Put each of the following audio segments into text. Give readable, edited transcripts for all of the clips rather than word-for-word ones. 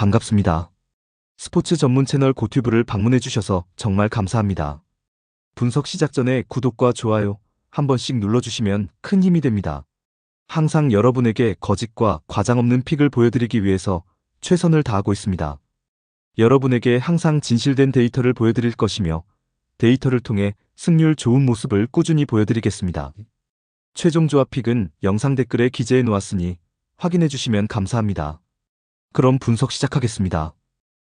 반갑습니다. 스포츠 전문 채널 고튜브를 방문해주셔서 정말 감사합니다. 분석 시작 전에 구독과 좋아요 한 번씩 눌러주시면 큰 힘이 됩니다. 항상 여러분에게 거짓과 과장 없는 픽을 보여드리기 위해서 최선을 다하고 있습니다. 여러분에게 항상 진실된 데이터를 보여드릴 것이며 데이터를 통해 승률 좋은 모습을 꾸준히 보여드리겠습니다. 최종 조합 픽은 영상 댓글에 기재해 놓았으니 확인해 주시면 감사합니다. 그럼 분석 시작하겠습니다.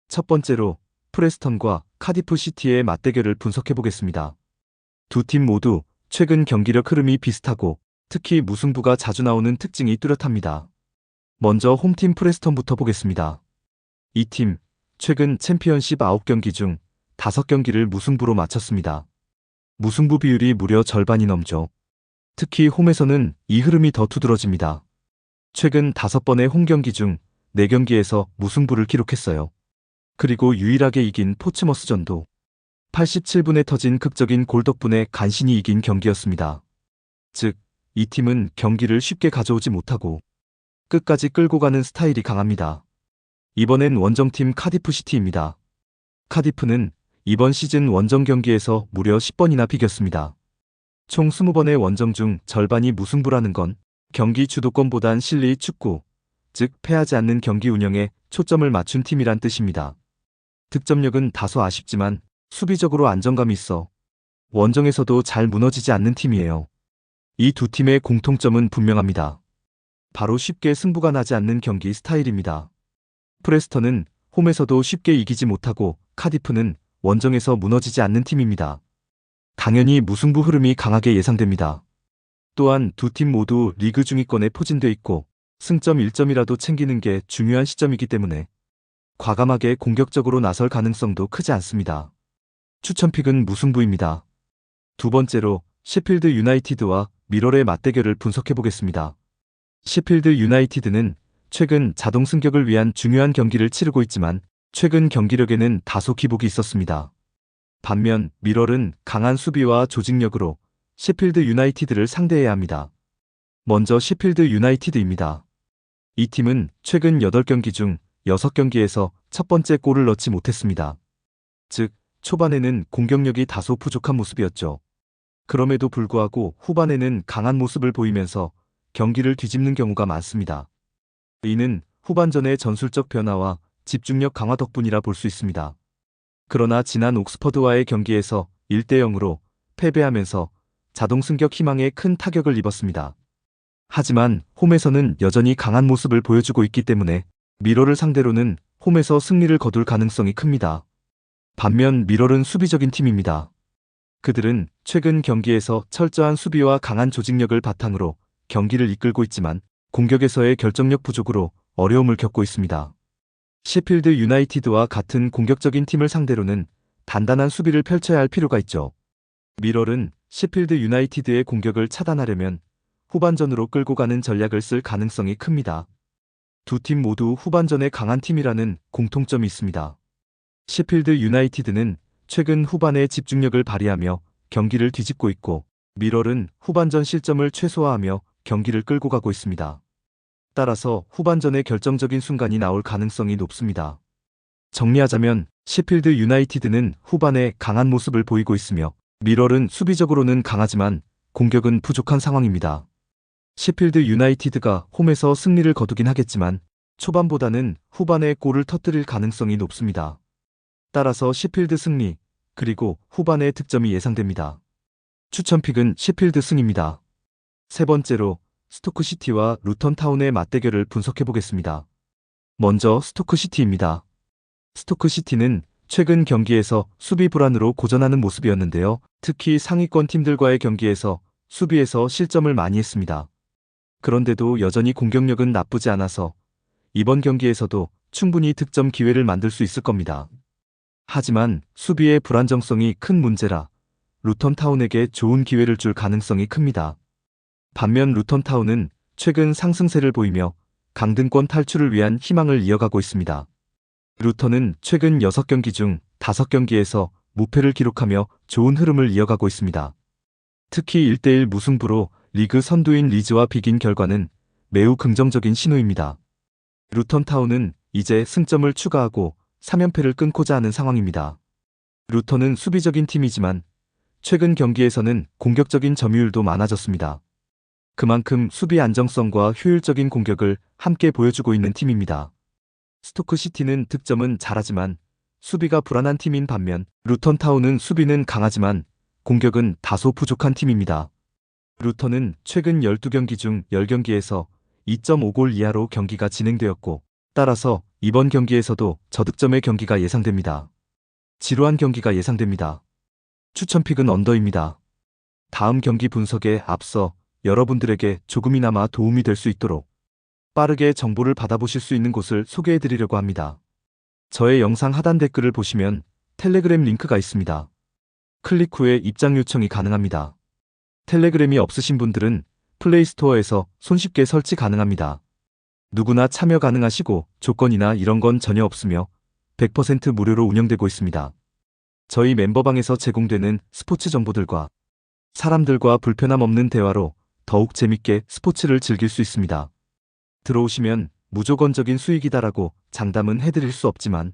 첫 번째로 프레스턴과 카디프 시티의 맞대결을 분석해 보겠습니다. 두 팀 모두 최근 경기력 흐름이 비슷하고 특히 무승부가 자주 나오는 특징이 뚜렷합니다. 먼저 홈팀 프레스턴부터 보겠습니다. 이 팀 최근 챔피언십 9경기 중 5경기를 무승부로 마쳤습니다. 무승부 비율이 무려 절반이 넘죠. 특히 홈에서는 이 흐름이 더 두드러집니다. 최근 5번의 홈경기 중 4경기에서 무승부를 기록했어요. 그리고 유일하게 이긴 포츠머스전도 87분에 터진 극적인 골 덕분에 간신히 이긴 경기였습니다. 즉, 이 팀은 경기를 쉽게 가져오지 못하고 끝까지 끌고 가는 스타일이 강합니다. 이번엔 원정팀 카디프 시티입니다. 카디프는 이번 시즌 원정 경기에서 무려 10번이나 비겼습니다. 총 20번의 원정 중 절반이 무승부라는 건 경기 주도권보단 실리 축구, 즉 패하지 않는 경기 운영에 초점을 맞춘 팀이란 뜻입니다. 득점력은 다소 아쉽지만 수비적으로 안정감이 있어 원정에서도 잘 무너지지 않는 팀이에요. 이 두 팀의 공통점은 분명합니다. 바로 쉽게 승부가 나지 않는 경기 스타일입니다. 프레스턴은 홈에서도 쉽게 이기지 못하고 카디프는 원정에서 무너지지 않는 팀입니다. 당연히 무승부 흐름이 강하게 예상됩니다. 또한 두 팀 모두 리그 중위권에 포진돼 있고 승점 1점이라도 챙기는 게 중요한 시점이기 때문에 과감하게 공격적으로 나설 가능성도 크지 않습니다. 추천픽은 무승부입니다. 두 번째로 셰필드 유나이티드와 미러의 맞대결을 분석해 보겠습니다. 셰필드 유나이티드는 최근 자동 승격을 위한 중요한 경기를 치르고 있지만 최근 경기력에는 다소 기복이 있었습니다. 반면 미럴은 강한 수비와 조직력으로 셰필드 유나이티드를 상대해야 합니다. 먼저 셰필드 유나이티드입니다. 이 팀은 최근 8경기 중 6경기에서 첫 번째 골을 넣지 못했습니다. 즉, 초반에는 공격력이 다소 부족한 모습이었죠. 그럼에도 불구하고 후반에는 강한 모습을 보이면서 경기를 뒤집는 경우가 많습니다. 이는 후반전의 전술적 변화와 집중력 강화 덕분이라 볼 수 있습니다. 그러나 지난 옥스퍼드와의 경기에서 1대0으로 패배하면서 자동 승격 희망에 큰 타격을 입었습니다. 하지만 홈에서는 여전히 강한 모습을 보여주고 있기 때문에 미러를 상대로는 홈에서 승리를 거둘 가능성이 큽니다. 반면 미러는 수비적인 팀입니다. 그들은 최근 경기에서 철저한 수비와 강한 조직력을 바탕으로 경기를 이끌고 있지만 공격에서의 결정력 부족으로 어려움을 겪고 있습니다. 셰필드 유나이티드와 같은 공격적인 팀을 상대로는 단단한 수비를 펼쳐야 할 필요가 있죠. 미럴은 셰필드 유나이티드의 공격을 차단하려면 후반전으로 끌고 가는 전략을 쓸 가능성이 큽니다. 두 팀 모두 후반전에 강한 팀이라는 공통점이 있습니다. 셰필드 유나이티드는 최근 후반에 집중력을 발휘하며 경기를 뒤집고 있고 미럴은 후반전 실점을 최소화하며 경기를 끌고 가고 있습니다. 따라서 후반전에 결정적인 순간이 나올 가능성이 높습니다. 정리하자면 셰필드 유나이티드는 후반에 강한 모습을 보이고 있으며 미럴은 수비적으로는 강하지만 공격은 부족한 상황입니다. 셰필드 유나이티드가 홈에서 승리를 거두긴 하겠지만 초반보다는 후반에 골을 터뜨릴 가능성이 높습니다. 따라서 셰필드 승리, 그리고 후반에 득점이 예상됩니다. 추천픽은 셰필드 승입니다. 세 번째로 스토크시티와 루턴타운의 맞대결을 분석해 보겠습니다. 먼저 스토크시티입니다. 스토크시티는 최근 경기에서 수비 불안으로 고전하는 모습이었는데요. 특히 상위권 팀들과의 경기에서 수비에서 실점을 많이 했습니다. 그런데도 여전히 공격력은 나쁘지 않아서 이번 경기에서도 충분히 득점 기회를 만들 수 있을 겁니다. 하지만 수비의 불안정성이 큰 문제라 루턴타운에게 좋은 기회를 줄 가능성이 큽니다. 반면 루턴타운은 최근 상승세를 보이며 강등권 탈출을 위한 희망을 이어가고 있습니다. 루턴은 최근 6경기 중 5경기에서 무패를 기록하며 좋은 흐름을 이어가고 있습니다. 특히 1대1 무승부로 리그 선두인 리즈와 비긴 결과는 매우 긍정적인 신호입니다. 루턴타운은 이제 승점을 추가하고 3연패를 끊고자 하는 상황입니다. 루턴은 수비적인 팀이지만 최근 경기에서는 공격적인 점유율도 많아졌습니다. 그만큼 수비 안정성과 효율적인 공격을 함께 보여주고 있는 팀입니다. 스토크시티는 득점은 잘하지만 수비가 불안한 팀인 반면 루턴타운은 수비는 강하지만 공격은 다소 부족한 팀입니다. 루턴은 최근 12경기 중 10경기에서 2.5골 이하로 경기가 진행되었고 따라서 이번 경기에서도 저득점의 경기가 예상됩니다. 지루한 경기가 예상됩니다. 추천픽은 언더입니다. 다음 경기 분석에 앞서 여러분들에게 조금이나마 도움이 될 수 있도록 빠르게 정보를 받아보실 수 있는 곳을 소개해드리려고 합니다. 저의 영상 하단 댓글을 보시면 텔레그램 링크가 있습니다. 클릭 후에 입장 요청이 가능합니다. 텔레그램이 없으신 분들은 플레이스토어에서 손쉽게 설치 가능합니다. 누구나 참여 가능하시고 조건이나 이런 건 전혀 없으며 100% 무료로 운영되고 있습니다. 저희 멤버방에서 제공되는 스포츠 정보들과 사람들과 불편함 없는 대화로 더욱 재밌게 스포츠를 즐길 수 있습니다. 들어오시면 무조건적인 수익이다라고 장담은 해드릴 수 없지만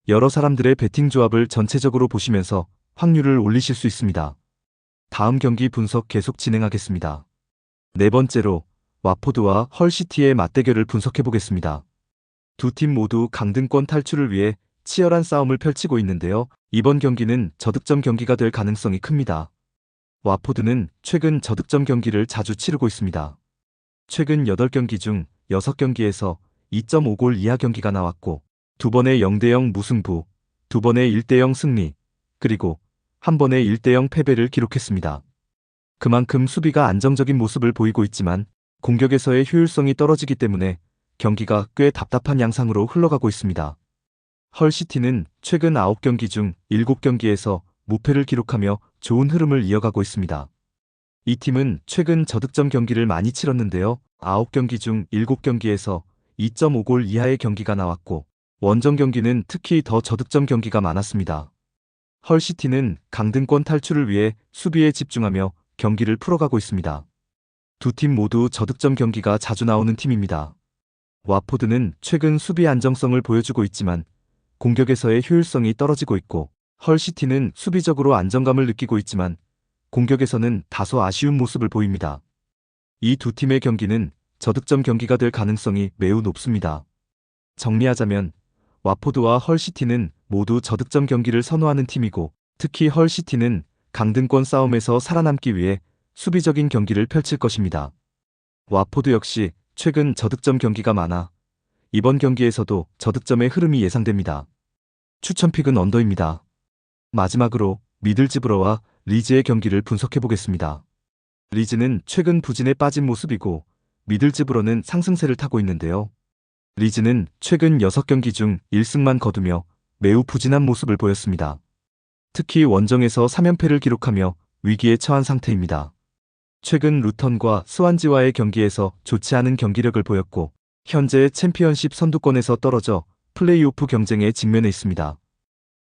여러 사람들의 베팅 조합을 전체적으로 보시면서 확률을 올리실 수 있습니다. 다음 경기 분석 계속 진행하겠습니다. 네 번째로 와포드와 헐시티의 맞대결을 분석해보겠습니다. 두 팀 모두 강등권 탈출을 위해 치열한 싸움을 펼치고 있는데요. 이번 경기는 저득점 경기가 될 가능성이 큽니다. 와포드는 최근 저득점 경기를 자주 치르고 있습니다. 최근 8경기 중 6경기에서 2.5골 이하 경기가 나왔고 2번의 0대0 무승부, 2번의 1대0 승리, 그리고 1번의 1대0 패배를 기록했습니다. 그만큼 수비가 안정적인 모습을 보이고 있지만 공격에서의 효율성이 떨어지기 때문에 경기가 꽤 답답한 양상으로 흘러가고 있습니다. 헐시티는 최근 9경기 중 7경기에서 무패를 기록하며 좋은 흐름을 이어가고 있습니다. 이 팀은 최근 저득점 경기를 많이 치렀는데요. 9경기 중 7경기에서 2.5골 이하의 경기가 나왔고 원정 경기는 특히 더 저득점 경기가 많았습니다. 헐시티는 강등권 탈출을 위해 수비에 집중하며 경기를 풀어가고 있습니다. 두 팀 모두 저득점 경기가 자주 나오는 팀입니다. 와포드는 최근 수비 안정성을 보여주고 있지만 공격에서의 효율성이 떨어지고 있고 헐시티는 수비적으로 안정감을 느끼고 있지만 공격에서는 다소 아쉬운 모습을 보입니다. 이 두 팀의 경기는 저득점 경기가 될 가능성이 매우 높습니다. 정리하자면 와포드와 헐시티는 모두 저득점 경기를 선호하는 팀이고 특히 헐시티는 강등권 싸움에서 살아남기 위해 수비적인 경기를 펼칠 것입니다. 와포드 역시 최근 저득점 경기가 많아 이번 경기에서도 저득점의 흐름이 예상됩니다. 추천픽은 언더입니다. 마지막으로 미들즈브러와 리즈의 경기를 분석해보겠습니다. 리즈는 최근 부진에 빠진 모습이고 미들즈브러는 상승세를 타고 있는데요. 리즈는 최근 6경기 중 1승만 거두며 매우 부진한 모습을 보였습니다. 특히 원정에서 3연패를 기록하며 위기에 처한 상태입니다. 최근 루턴과 스완지와의 경기에서 좋지 않은 경기력을 보였고 현재 챔피언십 선두권에서 떨어져 플레이오프 경쟁에 직면해 있습니다.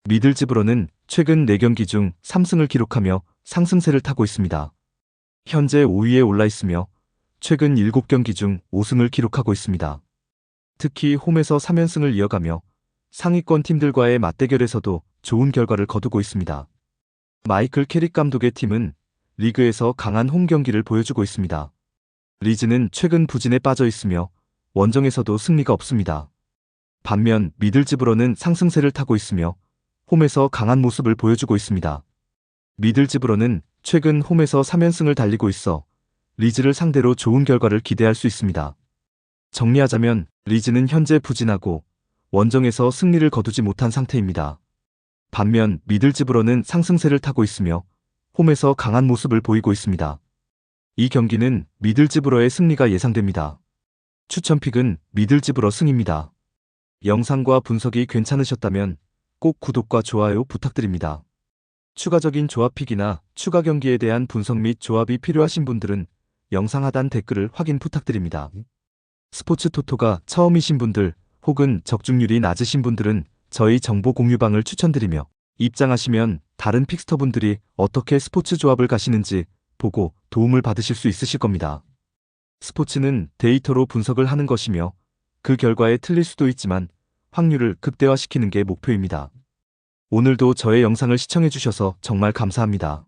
미들즈브러는 최근 4경기 중 3승을 기록하며 상승세를 타고 있습니다. 현재 5위에 올라 있으며 최근 7경기 중 5승을 기록하고 있습니다. 특히 홈에서 3연승을 이어가며 상위권 팀들과의 맞대결에서도 좋은 결과를 거두고 있습니다. 마이클 캐릭 감독의 팀은 리그에서 강한 홈 경기를 보여주고 있습니다. 리즈는 최근 부진에 빠져 있으며 원정에서도 승리가 없습니다. 반면 미들즈브러는 상승세를 타고 있으며 홈에서 강한 모습을 보여주고 있습니다. 미들즈브러는 최근 홈에서 3연승을 달리고 있어 리즈를 상대로 좋은 결과를 기대할 수 있습니다. 정리하자면 리즈는 현재 부진하고 원정에서 승리를 거두지 못한 상태입니다. 반면 미들즈브러는 상승세를 타고 있으며 홈에서 강한 모습을 보이고 있습니다. 이 경기는 미들즈브러의 승리가 예상됩니다. 추천픽은 미들즈브러 승입니다. 영상과 분석이 괜찮으셨다면 꼭 구독과 좋아요 부탁드립니다. 추가적인 조합픽이나 추가 경기에 대한 분석 및 조합이 필요하신 분들은 영상 하단 댓글을 확인 부탁드립니다. 스포츠 토토가 처음이신 분들 혹은 적중률이 낮으신 분들은 저희 정보 공유방을 추천드리며 입장하시면 다른 픽스터분들이 어떻게 스포츠 조합을 가시는지 보고 도움을 받으실 수 있으실 겁니다. 스포츠는 데이터로 분석을 하는 것이며 그 결과에 틀릴 수도 있지만 확률을 극대화시키는 게 목표입니다. 오늘도 저의 영상을 시청해주셔서 정말 감사합니다.